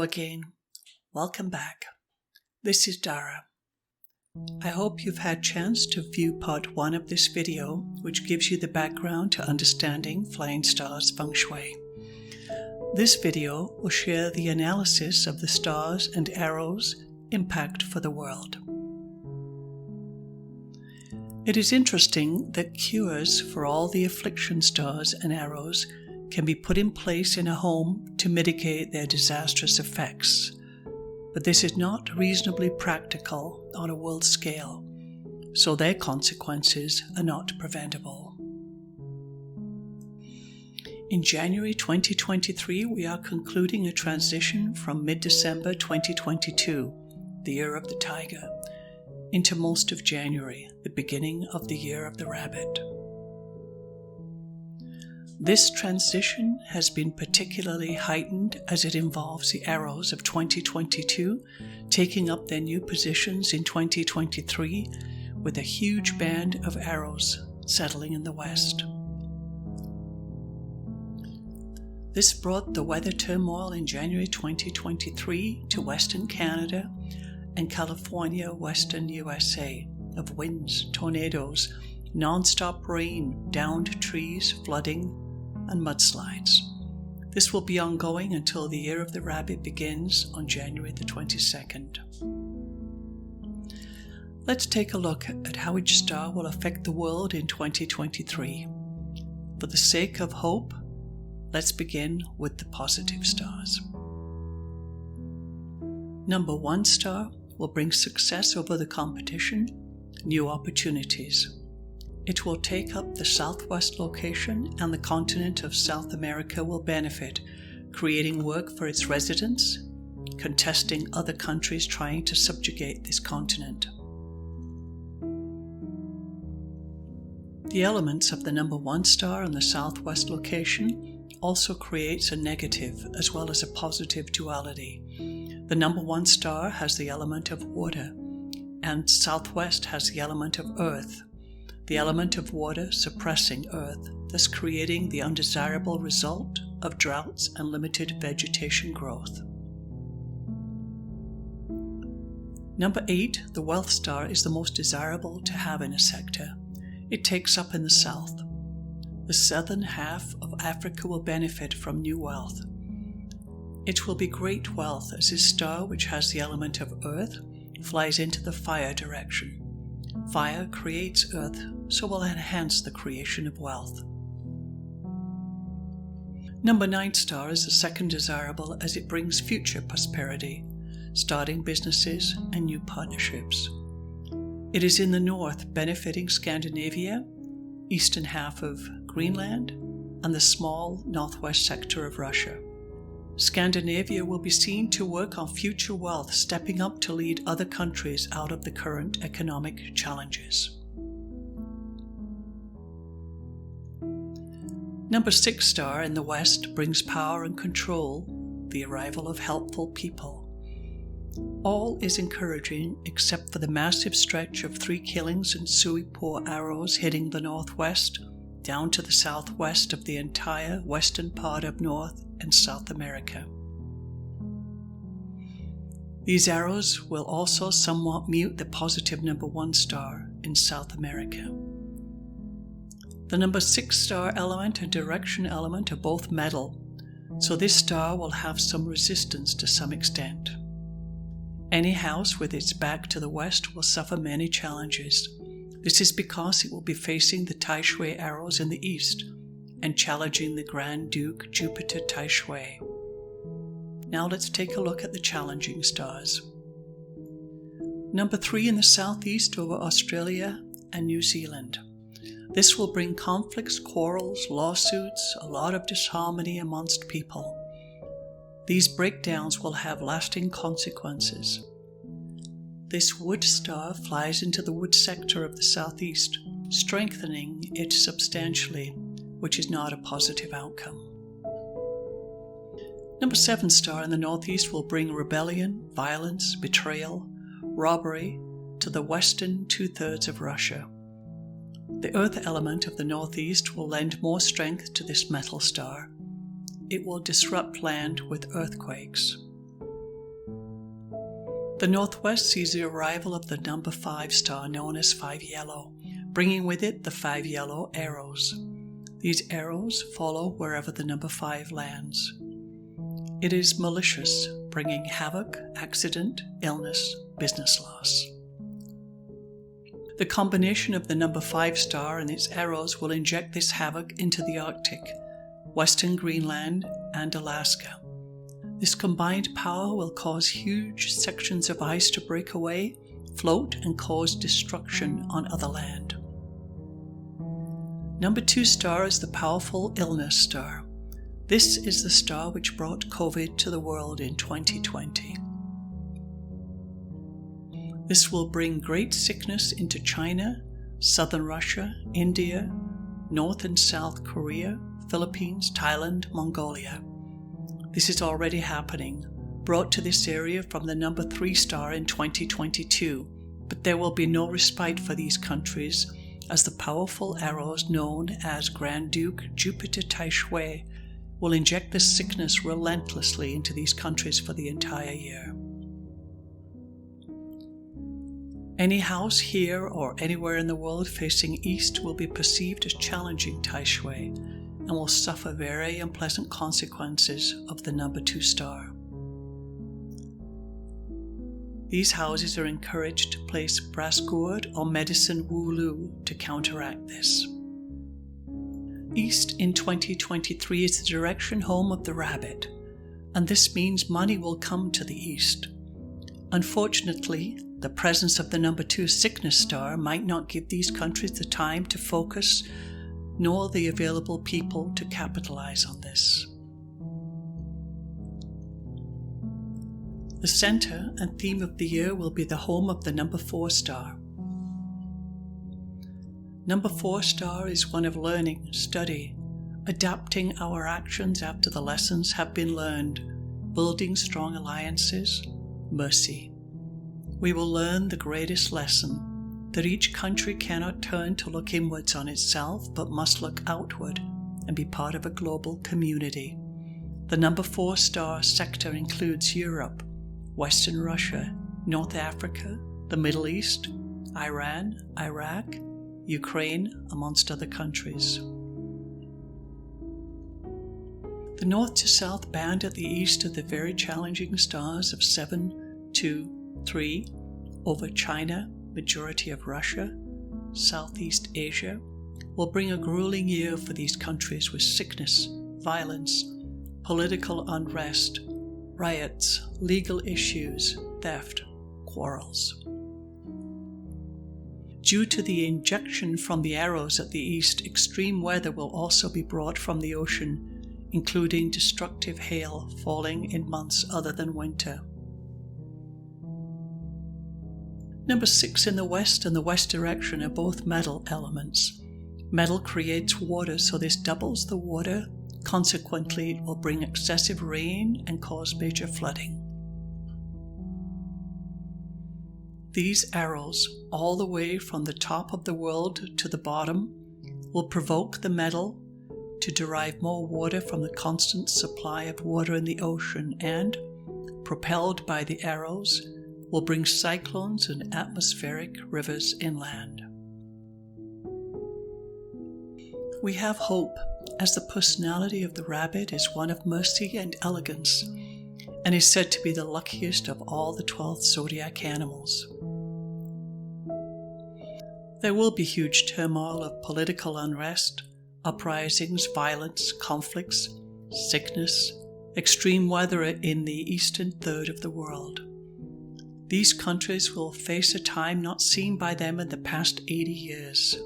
again. Welcome back. This is Dara. I hope you've had a chance to view part 1 of this video, which gives you the background to understanding Flying Stars Feng Shui. This video will share the analysis of the stars and arrows' impact for the world. It is interesting that cures for all the affliction stars and arrows can be put in place in a home to mitigate their disastrous effects, but this is not reasonably practical on a world scale, so their consequences are not preventable. In January 2023, we are concluding a transition from mid-December 2022, the year of the tiger, into most of January, the beginning of the year of the rabbit. This transition has been particularly heightened as it involves the arrows of 2022 taking up their new positions in 2023 with a huge band of arrows settling in the west. This brought the weather turmoil in January 2023 to Western Canada and California, Western USA, of winds, tornadoes, non-stop rain, downed trees, flooding, and mudslides. This will be ongoing until the year of the rabbit begins on January the 22nd. Let's take a look at how each star will affect the world in 2023. For the sake of hope, let's begin with the positive stars. Number 1 star will bring success over the competition, new opportunities. It will take up the southwest location, and the continent of South America will benefit, creating work for its residents, contesting other countries trying to subjugate this continent. The elements of the number 1 star in the southwest location also creates a negative as well as a positive duality. The number 1 star has the element of water, and southwest has the element of earth. The element of water suppressing earth, thus creating the undesirable result of droughts and limited vegetation growth. Number 8, the wealth star, is the most desirable to have in a sector. It takes up in the south. The southern half of Africa will benefit from new wealth. It will be great wealth as this star, which has the element of earth, flies into the fire direction. Fire creates earth, so will enhance the creation of wealth. Number 9 star is the second desirable as it brings future prosperity, starting businesses and new partnerships. It is in the north, benefiting Scandinavia, eastern half of Greenland, and the small northwest sector of Russia. Scandinavia will be seen to work on future wealth, stepping up to lead other countries out of the current economic challenges. Number 6 star in the west brings power and control, the arrival of helpful people. All is encouraging except for the massive stretch of 3 killings and Sui-Po arrows hitting the northwest, down to the southwest of the entire western part of North and South America. These arrows will also somewhat mute the positive number 1 star in South America. The number 6 star element and direction element are both metal, so this star will have some resistance to some extent. Any house with its back to the west will suffer many challenges. This is because it will be facing the Tai Shui arrows in the east and challenging the Grand Duke Jupiter Tai Shui. Now let's take a look at the challenging stars. Number 3 in the southeast over Australia and New Zealand. This will bring conflicts, quarrels, lawsuits, a lot of disharmony amongst people. These breakdowns will have lasting consequences. This wood star flies into the wood sector of the southeast, strengthening it substantially, which is not a positive outcome. Number 7 star in the northeast will bring rebellion, violence, betrayal, robbery to the western 2/3 of Russia. The earth element of the northeast will lend more strength to this metal star. It will disrupt land with earthquakes. The northwest sees the arrival of the number 5 star known as 5 Yellow, bringing with it the 5 yellow arrows. These arrows follow wherever the number 5 lands. It is malicious, bringing havoc, accident, illness, business loss. The combination of the number 5 star and its arrows will inject this havoc into the Arctic, Western Greenland, and Alaska. This combined power will cause huge sections of ice to break away, float, and cause destruction on other land. Number 2 star is the powerful illness star. This is the star which brought COVID to the world in 2020. This will bring great sickness into China, southern Russia, India, North and South Korea, Philippines, Thailand, Mongolia. This is already happening, brought to this area from the number 3 star in 2022, but there will be no respite for these countries as the powerful arrows known as Grand Duke Jupiter Tai Shui will inject this sickness relentlessly into these countries for the entire year. Any house here or anywhere in the world facing east will be perceived as challenging Tai Shui and will suffer very unpleasant consequences of the number 2 star. These houses are encouraged to place brass gourd or medicine wulu to counteract this. East in 2023 is the direction home of the rabbit, and this means money will come to the east. Unfortunately, the presence of the number 2 sickness star might not give these countries the time to focus, nor the available people to capitalize on this. The center and theme of the year will be the home of the number 4 star. Number 4 star is one of learning, study, adapting our actions after the lessons have been learned, building strong alliances, mercy. We will learn the greatest lesson, that each country cannot turn to look inwards on itself, but must look outward and be part of a global community. The number 4 star sector includes Europe, Western Russia, North Africa, the Middle East, Iran, Iraq, Ukraine, amongst other countries. The north to south band at the east of the very challenging stars of 7, 2, 3 over China, majority of Russia, Southeast Asia, will bring a grueling year for these countries with sickness, violence, political unrest, riots, legal issues, theft, quarrels. Due to the injection from the arrows at the east, extreme weather will also be brought from the ocean, including destructive hail falling in months other than winter. Number 6 in the west and the west direction are both metal elements. Metal creates water, so this doubles the water. Consequently, it will bring excessive rain and cause major flooding. These arrows, all the way from the top of the world to the bottom, will provoke the metal to derive more water from the constant supply of water in the ocean and, propelled by the arrows, will bring cyclones and atmospheric rivers inland. We have hope, as the personality of the rabbit is one of mercy and elegance, and is said to be the luckiest of all the 12 zodiac animals. There will be huge turmoil of political unrest, uprisings, violence, conflicts, sickness, extreme weather in the eastern third of the world. These countries will face a time not seen by them in the past 80 years.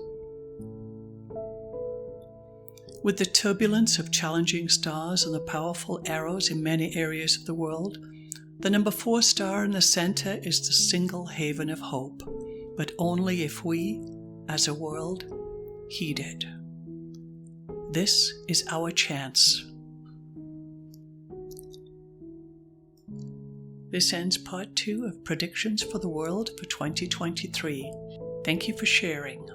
With the turbulence of challenging stars and the powerful arrows in many areas of the world, the number 4 star in the center is the single haven of hope, but only if we, as a world, heed it. This is our chance. This ends part 2 of predictions for the world for 2023. Thank you for sharing.